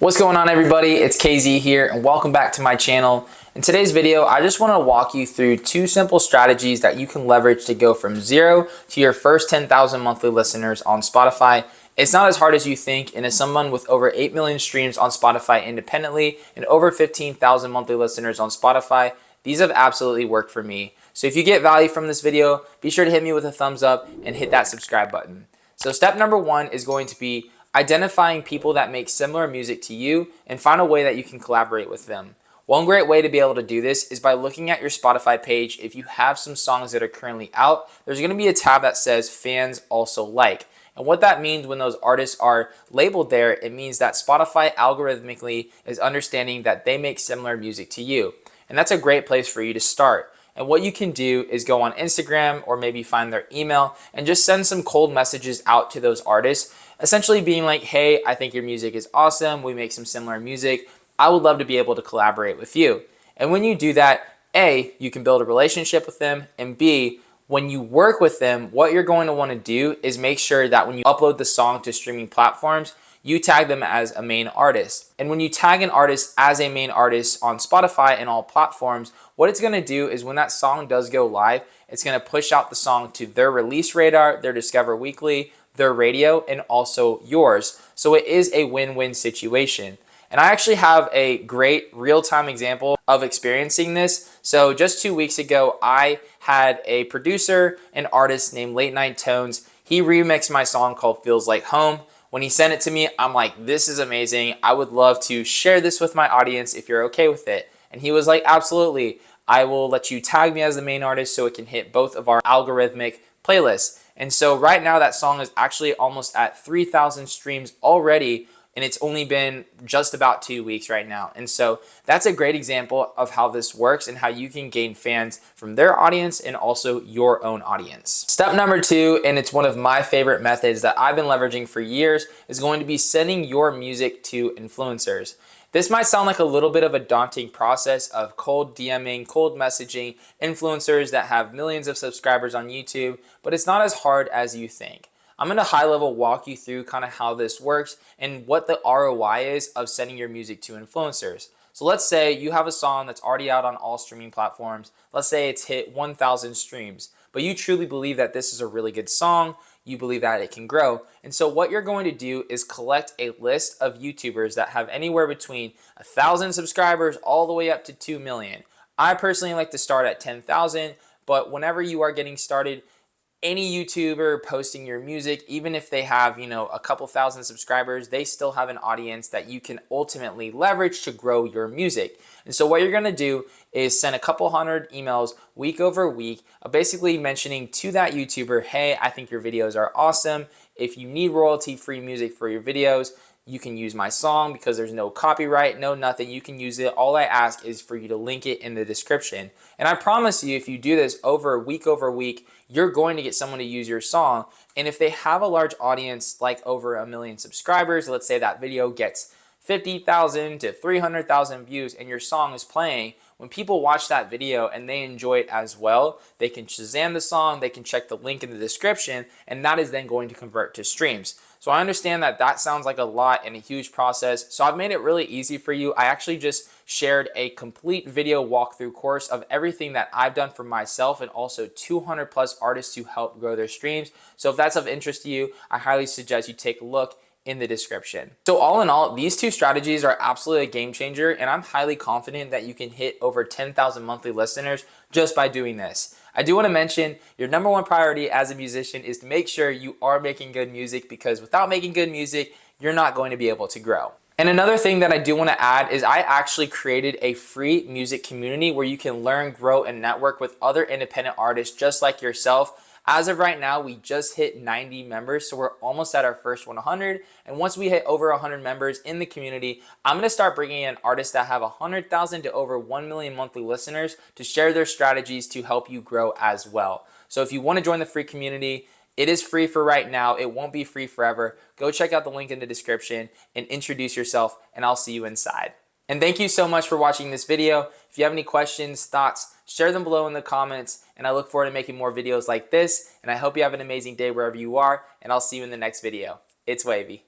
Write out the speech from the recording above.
What's going on, everybody? It's KZ here and welcome back to my channel. In today's video, I just want to walk you through two simple strategies that you can leverage to go from 0 to your first 10,000 monthly listeners on Spotify. It's not as hard as you think, and as someone with over 8 million streams on Spotify independently and over 15,000 monthly listeners on Spotify, these have absolutely worked for me. So if you get value from this video, be sure to hit me with a thumbs up and hit that subscribe button. So step number 1 is going to be identifying people that make similar music to you and find a way that you can collaborate with them. One great way to be able to do this is by looking at your Spotify page. If you have some songs that are currently out, there's going to be a tab that says fans also like. And what that means when those artists are labeled there, it means that Spotify algorithmically is understanding that they make similar music to you. And that's a great place for you to start. And what you can do is go on Instagram or maybe find their email and just send some cold messages out to those artists, essentially being like, hey, I think your music is awesome. We make some similar music. I would love to be able to collaborate with you. And when you do that, A, you can build a relationship with them, and B, when you work with them, what you're going to want to do is make sure that when you upload the song to streaming platforms, you tag them as a main artist. And when you tag an artist as a main artist on Spotify and all platforms, what it's going to do is when that song does go live, it's going to push out the song to their release radar, their Discover Weekly, their radio, and also yours. So it is a win-win situation. And I actually have a great real-time example of experiencing this. So just 2 weeks ago, I had a producer and artist named Late Night Tones. He remixed my song called Feels Like Home. When he sent it to me, I'm like, this is amazing. I would love to share this with my audience if you're okay with it. And he was like, absolutely. I will let you tag me as the main artist so it can hit both of our algorithmic playlists. And so right now that song is actually almost at 3,000 streams already, and it's only been just about 2 weeks right now. And so that's a great example of how this works and how you can gain fans from their audience and also your own audience. Step number 2, and it's one of my favorite methods that I've been leveraging for years, is going to be sending your music to influencers. This might sound like a little bit of a daunting process of cold DMing, cold messaging influencers that have millions of subscribers on YouTube, but it's not as hard as you think. I'm going to high level walk you through kind of how this works and what the ROI is of sending your music to influencers. So let's say you have a song that's already out on all streaming platforms. Let's say it's hit 1,000 streams, but you truly believe that this is a really good song. You believe that it can grow. And so what you're going to do is collect a list of YouTubers that have anywhere between 1,000 subscribers all the way up to 2 million. I personally like to start at 10,000, but whenever you are getting started, any YouTuber posting your music, even if they have, a couple thousand subscribers, they still have an audience that you can ultimately leverage to grow your music. And so what you're going to do is send a couple hundred emails week over week, basically mentioning to that YouTuber, hey, I think your videos are awesome. If you need royalty-free music for your videos, you can use my song because there's no copyright, no nothing. You can use it. All I ask is for you to link it in the description. And I promise you, if you do this over week, you're going to get someone to use your song. And if they have a large audience, like over 1 million subscribers, let's say that video gets 50,000 to 300,000 views and your song is playing, when people watch that video and they enjoy it as well, they can Shazam the song, they can check the link in the description, and that is then going to convert to streams. So I understand that that sounds like a lot and a huge process. So I've made it really easy for you. I actually just shared a complete video walkthrough course of everything that I've done for myself and also 200 plus artists to help grow their streams. So if that's of interest to you, I highly suggest you take a look in the description. So all in all, these two strategies are absolutely a game changer, and I'm highly confident that you can hit over 10,000 monthly listeners just by doing this. I do want to mention your number one priority as a musician is to make sure you are making good music, because without making good music, you're not going to be able to grow. And another thing that I do want to add is I actually created a free music community where you can learn, grow, and network with other independent artists just like yourself. As of right now, we just hit 90 members, so we're almost at our first 100. And once we hit over 100 members in the community, I'm going to start bringing in artists that have 100,000 to over 1 million monthly listeners to share their strategies to help you grow as well. So if you want to join the free community, it is free for right now. It won't be free forever. Go check out the link in the description and introduce yourself, and I'll see you inside. And thank you so much for watching this video. If you have any questions, thoughts, share them below in the comments, and I look forward to making more videos like this, and I hope you have an amazing day wherever you are, and I'll see you in the next video. It's Wavy.